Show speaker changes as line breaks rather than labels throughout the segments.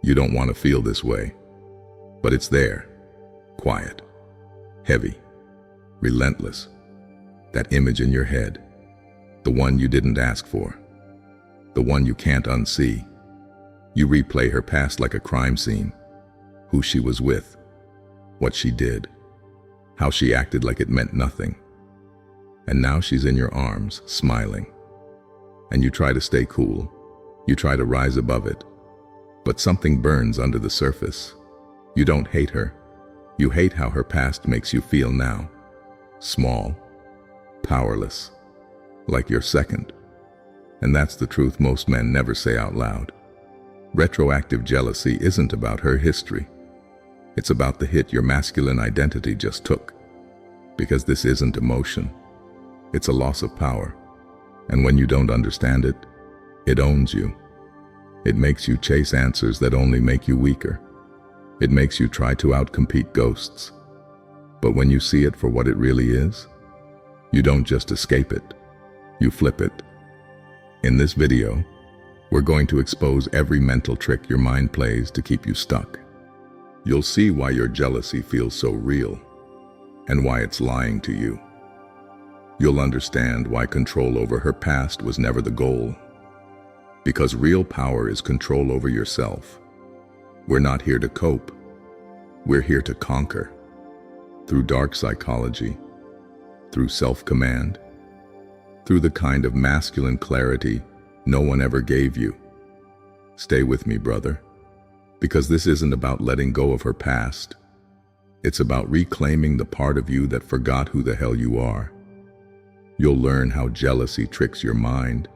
You don't want to feel this way, but it's there, quiet, heavy, relentless. That image in your head, the one you didn't ask for, the one you can't unsee. You replay her past like a crime scene, who she was with, what she did, how she acted like it meant nothing. And now she's in your arms, smiling. And you try to stay cool, you try to rise above it, but something burns under the surface. You don't hate her, you hate how her past makes you feel now. Small, powerless, like you're second. And that's the truth most men never say out loud. Retroactive jealousy isn't about her history. It's about the hit your masculine identity just took. Because this isn't emotion. It's a loss of power. And when you don't understand it, it owns you. It makes you chase answers that only make you weaker. It makes you try to outcompete ghosts. But when you see it for what it really is, you don't just escape it, you flip it. In this video, we're going to expose every mental trick your mind plays to keep you stuck. You'll see why your jealousy feels so real, and why it's lying to you. You'll understand why control over her past was never the goal. Because real power is control over yourself. We're not here to cope. We're here to conquer. Through dark psychology, through self-command, through the kind of masculine clarity no one ever gave you. Stay with me, brother, because this isn't about letting go of her past. It's about reclaiming the part of you that forgot who the hell you are. You'll learn how jealousy tricks your mind,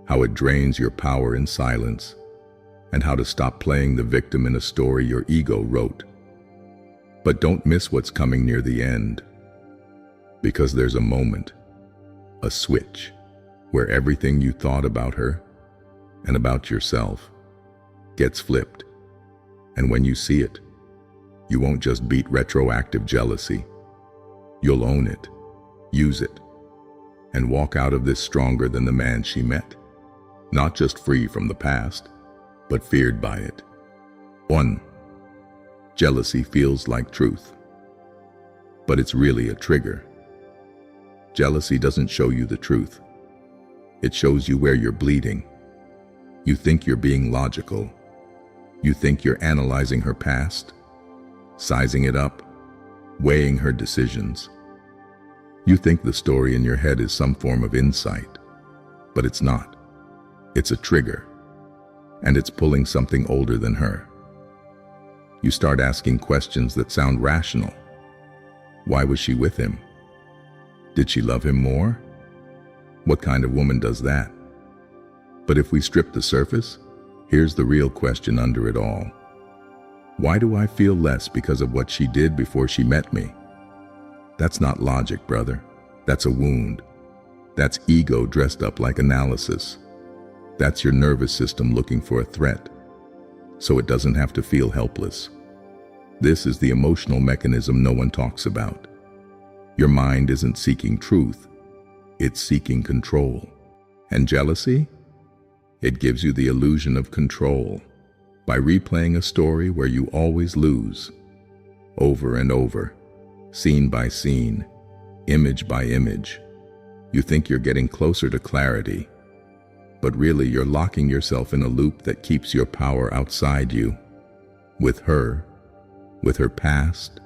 how it drains your power in silence, and how to stop playing the victim in a story your ego wrote. But don't miss what's coming near the end, because there's a moment, a switch, where everything you thought about her and about yourself gets flipped. And when you see it, you won't just beat retroactive jealousy. You'll own it, use it, and walk out of this stronger than the man she met. Not just free from the past, but feared by it. 1. Jealousy feels like truth, but it's really a trigger. Jealousy doesn't show you the truth. It shows you where you're bleeding. You think you're being logical. You think you're analyzing her past, sizing it up, weighing her decisions. You think the story in your head is some form of insight, but it's not. It's a trigger, and it's pulling something older than her. You start asking questions that sound rational. Why was she with him? Did she love him more? What kind of woman does that? But if we strip the surface, here's the real question under it all. Why do I feel less because of what she did before she met me? That's not logic, brother. That's a wound. That's ego dressed up like analysis. That's your nervous system looking for a threat, so it doesn't have to feel helpless. This is the emotional mechanism no one talks about. Your mind isn't seeking truth, it's seeking control. And jealousy? It gives you the illusion of control by replaying a story where you always lose, over and over, scene by scene, image by image. You think you're getting closer to clarity, but really you're locking yourself in a loop that keeps your power outside you. With her past,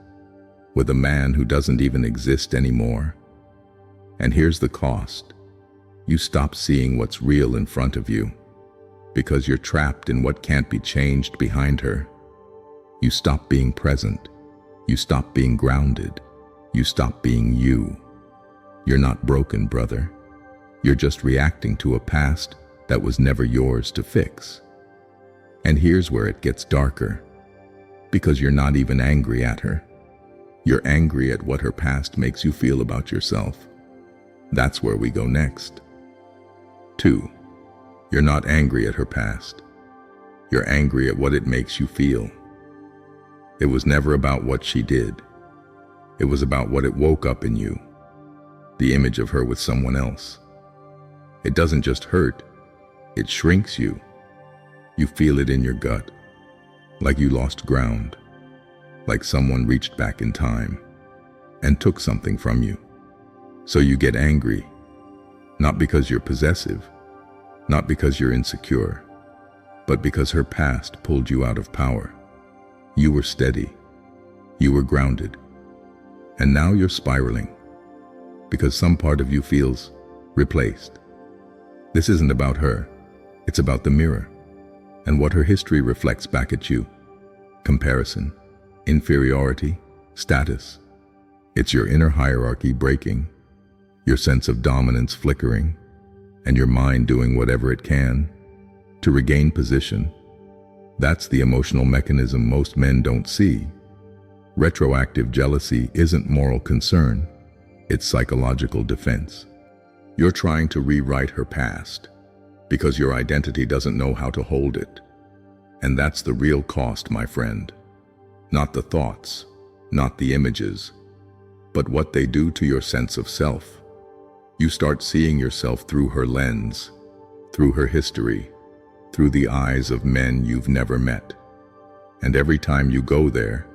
with a man who doesn't even exist anymore. And here's the cost. You stop seeing what's real in front of you, because you're trapped in what can't be changed behind her. You stop being present. You stop being grounded. You stop being you. You're not broken, brother. You're just reacting to a past that was never yours to fix. And here's where it gets darker, because you're not even angry at her. You're angry at what her past makes you feel about yourself. That's where we go next. 2. You're not angry at her past. You're angry at what it makes you feel. It was never about what she did. It was about what it woke up in you, the image of her with someone else. It doesn't just hurt, it shrinks you. You feel it in your gut. like you lost ground, like someone reached back in time and took something from you. So you get angry, not because you're possessive, not because you're insecure, but because her past pulled you out of power. You were steady, you were grounded, and now you're spiraling because some part of you feels replaced. This isn't about her, it's about the mirror and what her history reflects back at you. Comparison, inferiority, status. It's your inner hierarchy breaking, your sense of dominance flickering, and your mind doing whatever it can to regain position. That's the emotional mechanism most men don't see. Retroactive jealousy isn't moral concern, it's psychological defense. You're trying to rewrite her past because your identity doesn't know how to hold it. And that's the real cost, my friend. Not the thoughts, not the images, but what they do to your sense of self. You start seeing yourself through her lens, through her history, through the eyes of men you've never met. And every time you go there,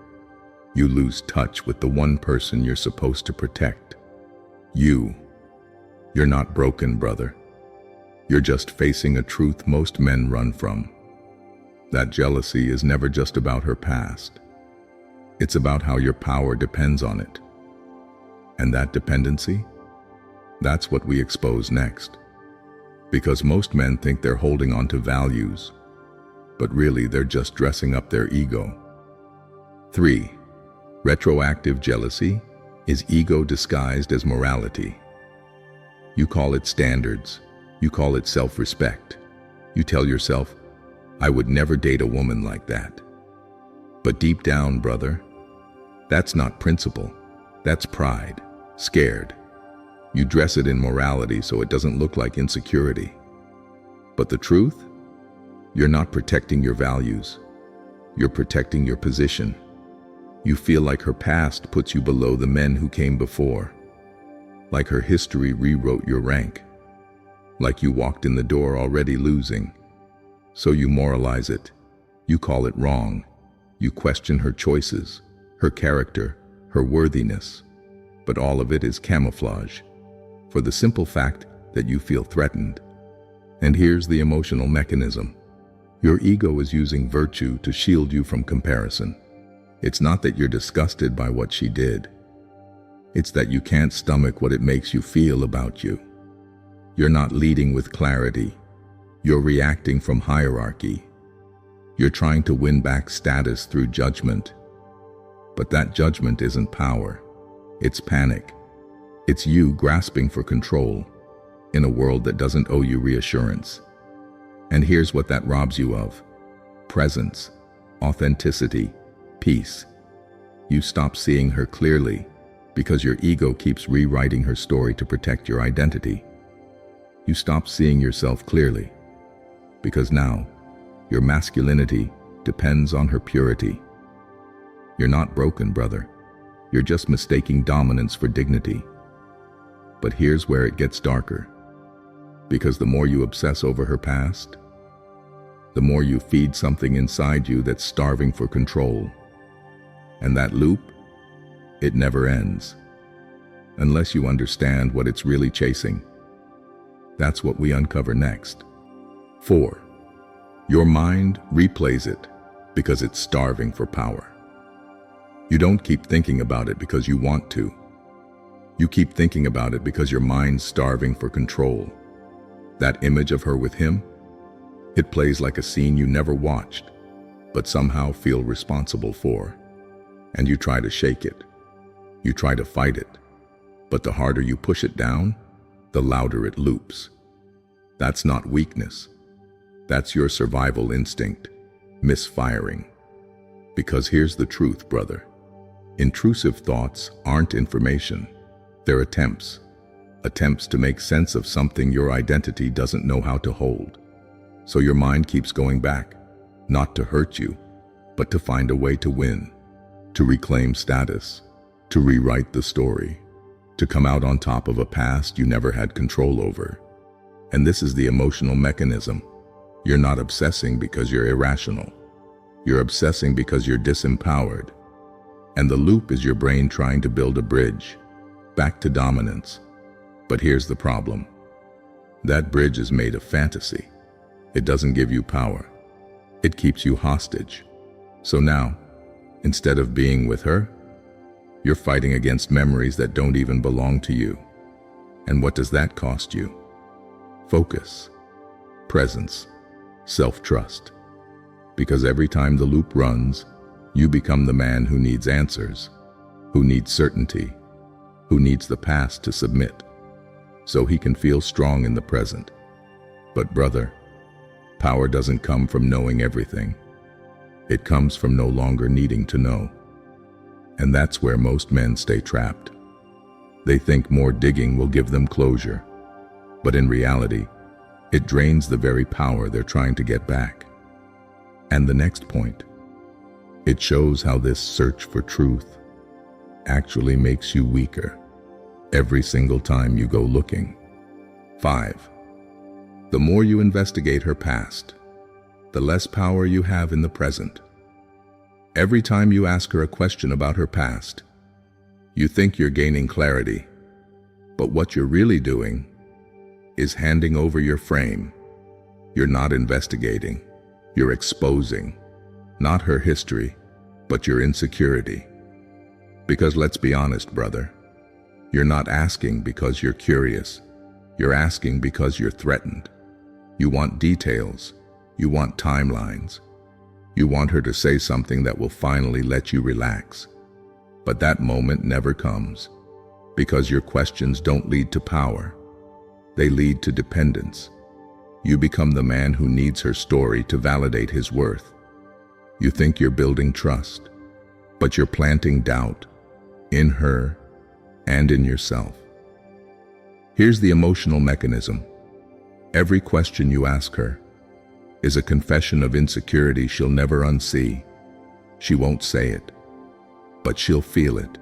you lose touch with the one person you're supposed to protect. You. You're not broken, brother. You're just facing a truth most men run from. That jealousy is never just about her past. It's about how your power depends on it. And that dependency? That's what we expose next. Because most men think they're holding on to values, but really they're just dressing up their ego. 3. Retroactive jealousy is ego disguised as morality. You call it standards, you call it self-respect. You tell yourself, I would never date a woman like that. But deep down, brother, that's not principle, that's pride, scared. You dress it in morality so it doesn't look like insecurity. But the truth? You're not protecting your values. You're protecting your position. You feel like her past puts you below the men who came before. Like her history rewrote your rank. Like you walked in the door already losing. So you moralize it. You call it wrong. You question her choices, her character, her worthiness. But all of it is camouflage, for the simple fact that you feel threatened. And here's the emotional mechanism. Your ego is using virtue to shield you from comparison. It's not that you're disgusted by what she did. It's that you can't stomach what it makes you feel about you. You're not leading with clarity. You're reacting from hierarchy. You're trying to win back status through judgment. But that judgment isn't power. It's panic. It's you grasping for control in a world that doesn't owe you reassurance. And here's what that robs you of: presence, authenticity, peace. You stop seeing her clearly because your ego keeps rewriting her story to protect your identity. You stop seeing yourself clearly because now your masculinity depends on her purity. You're not broken, brother. You're just mistaking dominance for dignity. But here's where it gets darker. Because the more you obsess over her past, the more you feed something inside you that's starving for control. And that loop, it never ends. Unless you understand what it's really chasing. That's what we uncover next. 4. Your mind replays it because it's starving for power. You don't keep thinking about it because you want to. You keep thinking about it because your mind's starving for control. That image of her with him, it plays like a scene you never watched, but somehow feel responsible for. And you try to shake it. You try to fight it. But the harder you push it down, the louder it loops. That's not weakness. That's your survival instinct, misfiring. Because here's the truth, brother. Intrusive thoughts aren't information. They're attempts to make sense of something your identity doesn't know how to hold. So your mind keeps going back, not to hurt you, but to find a way to win, to reclaim status, to rewrite the story, to come out on top of a past you never had control over. And this is the emotional mechanism. You're not obsessing because you're irrational. You're obsessing because you're disempowered. And the loop is your brain trying to build a bridge back to dominance. But here's the problem. That bridge is made of fantasy. It doesn't give you power. It keeps you hostage. So now, instead of being with her, you're fighting against memories that don't even belong to you. And what does that cost you? Focus, presence, self-trust. Because every time the loop runs, you become the man who needs answers, who needs certainty, who needs the past to submit, so he can feel strong in the present. But brother, power doesn't come from knowing everything. It comes from no longer needing to know. And that's where most men stay trapped. They think more digging will give them closure, but in reality, it drains the very power they're trying to get back. And the next point, it shows how this search for truth actually makes you weaker every single time you go looking. 5. The more you investigate her past, the less power you have in the present. Every time you ask her a question about her past, you think you're gaining clarity, but what you're really doing is handing over your frame. You're not investigating, you're exposing, not her history, but your insecurity. Because let's be honest, brother, you're not asking because you're curious, you're asking because you're threatened. You want details, you want timelines, you want her to say something that will finally let you relax. But that moment never comes, because your questions don't lead to power. They lead to dependence. You become the man who needs her story to validate his worth. You think you're building trust, but you're planting doubt in her and in yourself. Here's the emotional mechanism. Every question you ask her is a confession of insecurity she'll never unsee. She won't say it, but she'll feel it.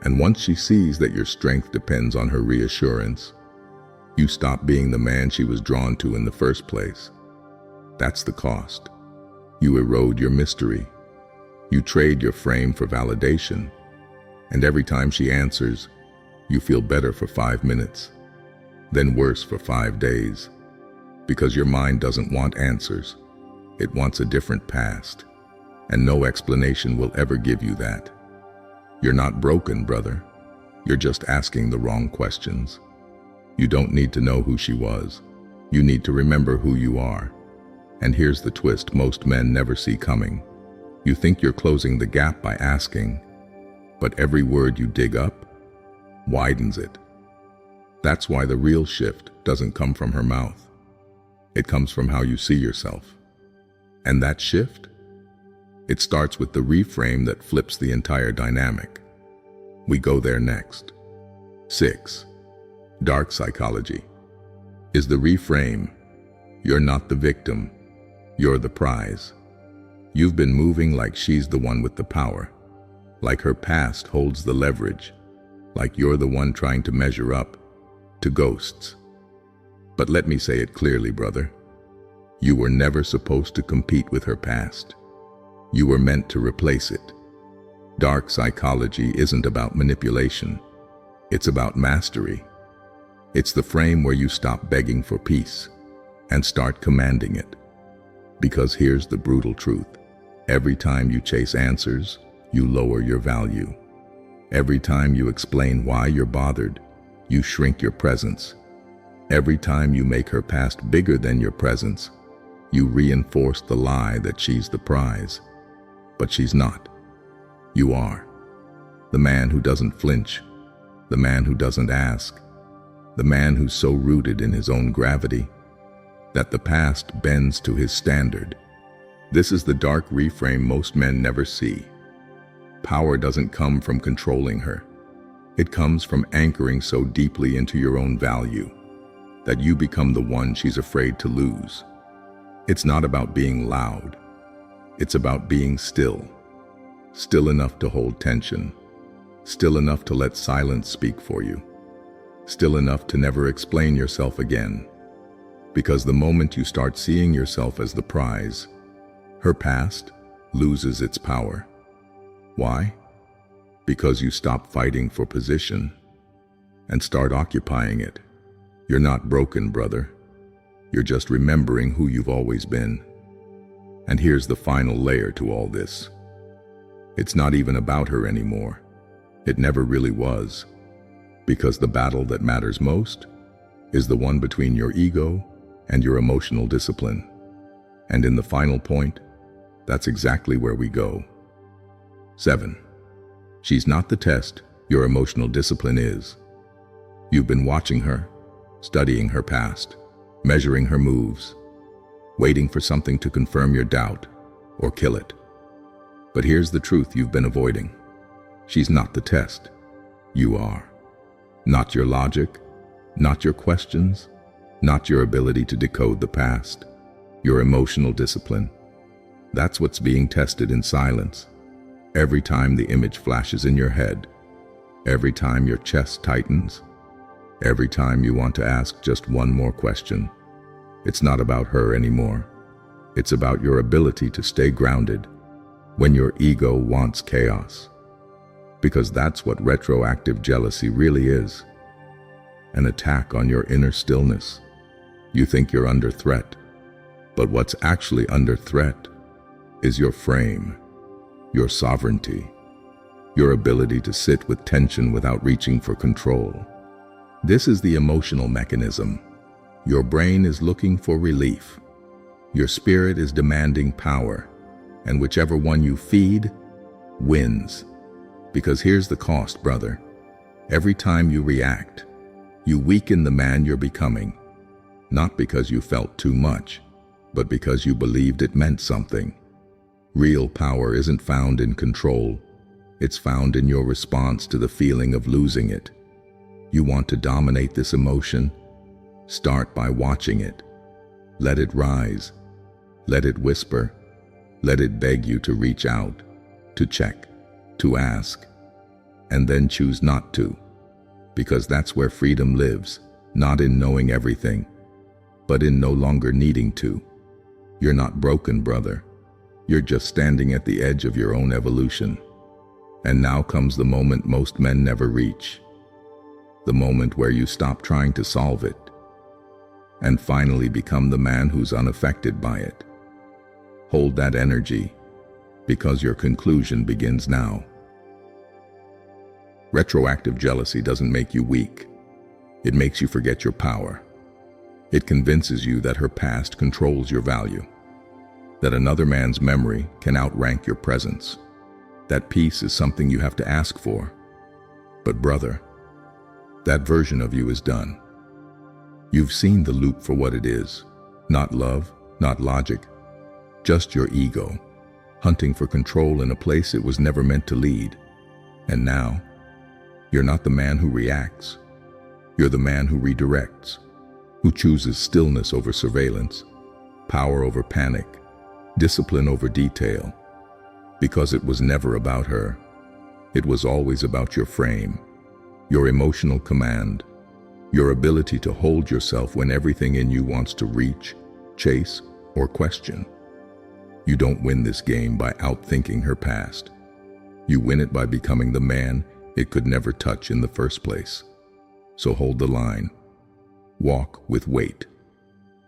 And once she sees that your strength depends on her reassurance, you stop being the man she was drawn to in the first place. That's the cost. You erode your mystery. You trade your frame for validation. And every time she answers, you feel better for 5 minutes, then worse for 5 days. Because your mind doesn't want answers. It wants a different past. And no explanation will ever give you that. You're not broken, brother. You're just asking the wrong questions. You don't need to know who she was. You need to remember who you are. And here's the twist most men never see coming. You think you're closing the gap by asking, but every word you dig up widens it. That's why the real shift doesn't come from her mouth. It comes from how you see yourself. And that shift? It starts with the reframe that flips the entire dynamic. We go there next. 6. Dark psychology is the reframe. You're not the victim. You're the prize. You've been moving like she's the one with the power, like her past holds the leverage, like you're the one trying to measure up to ghosts. But let me say it clearly, brother. You were never supposed to compete with her past. You were meant to replace it. Dark psychology isn't about manipulation. It's about mastery. It's the frame where you stop begging for peace and start commanding it. Because here's the brutal truth. Every time you chase answers, you lower your value. Every time you explain why you're bothered, you shrink your presence. Every time you make her past bigger than your presence, you reinforce the lie that she's the prize. But she's not. You are. The man who doesn't flinch, the man who doesn't ask, the man who's so rooted in his own gravity that the past bends to his standard. This is the dark reframe most men never see. Power doesn't come from controlling her. It comes from anchoring so deeply into your own value that you become the one she's afraid to lose. It's not about being loud. It's about being still. Still enough to hold tension. Still enough to let silence speak for you. Still enough to never explain yourself again. Because the moment you start seeing yourself as the prize, Her past loses its power. Why? Because you stop fighting for position and start occupying it. You're not broken, brother. You're just remembering who you've always been. And here's the final layer to all this. It's not even about her anymore. It never really was. Because the battle that matters most is the one between your ego and your emotional discipline. And in the final point, that's exactly where we go. 7. She's not the test, your emotional discipline is. You've been watching her, studying her past, measuring her moves, waiting for something to confirm your doubt or kill it. But here's the truth you've been avoiding. She's not the test. You are. Not your logic, not your questions, not your ability to decode the past. Your emotional discipline. That's what's being tested in silence. Every time the image flashes in your head, every time your chest tightens, every time you want to ask just one more question. It's not about her anymore. It's about your ability to stay grounded when your ego wants chaos. Because that's what retroactive jealousy really is. An attack on your inner stillness. You think you're under threat, but what's actually under threat is your frame, your sovereignty, your ability to sit with tension without reaching for control. This is the emotional mechanism. Your brain is looking for relief. Your spirit is demanding power, and whichever one you feed wins. Because here's the cost, brother. Every time you react, you weaken the man you're becoming, not because you felt too much, but because you believed it meant something. Real power isn't found in control. It's found in your response to the feeling of losing it. You want to dominate this emotion? Start by watching it. Let it rise. Let it whisper. Let it beg you to reach out, to check, to ask, and then choose not to. Because that's where freedom lives, not in knowing everything, but in no longer needing to. You're not broken, brother. You're just standing at the edge of your own evolution. And now comes the moment most men never reach. The moment where you stop trying to solve it and finally become the man who's unaffected by it. Hold that energy, because your conclusion begins now. Retroactive jealousy doesn't make you weak. It makes you forget your power. It convinces you that her past controls your value, that another man's memory can outrank your presence. That peace is something you have to ask for. But brother, that version of you is done. You've seen the loop for what it is. Not love, not logic, just your ego, hunting for control in a place it was never meant to lead. And now, you're not the man who reacts. You're the man who redirects, who chooses stillness over surveillance, power over panic, discipline over detail. Because it was never about her. It was always about your frame, your emotional command, your ability to hold yourself when everything in you wants to reach, chase, or question. You don't win this game by outthinking her past. You win it by becoming the man it could never touch in the first place. So hold the line, walk with weight,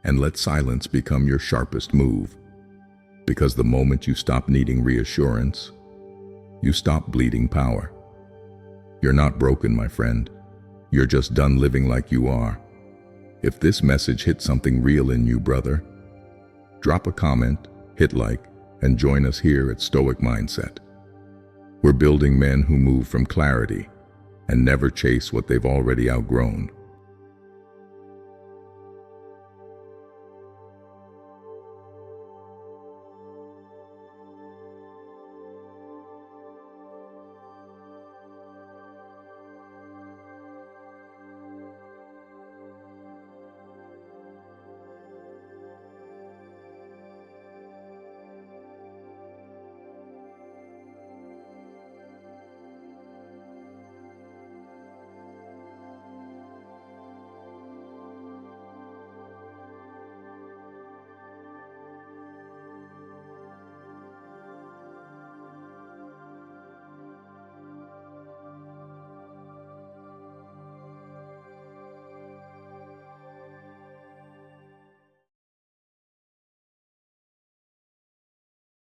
and let silence become your sharpest move. Because the moment you stop needing reassurance, you stop bleeding power. You're not broken, my friend. You're just done living like you are. If this message hit something real in you, brother, drop a comment, hit like, and join us here at Stoic Mindset. We're building men who move from clarity and never chase what they've already outgrown.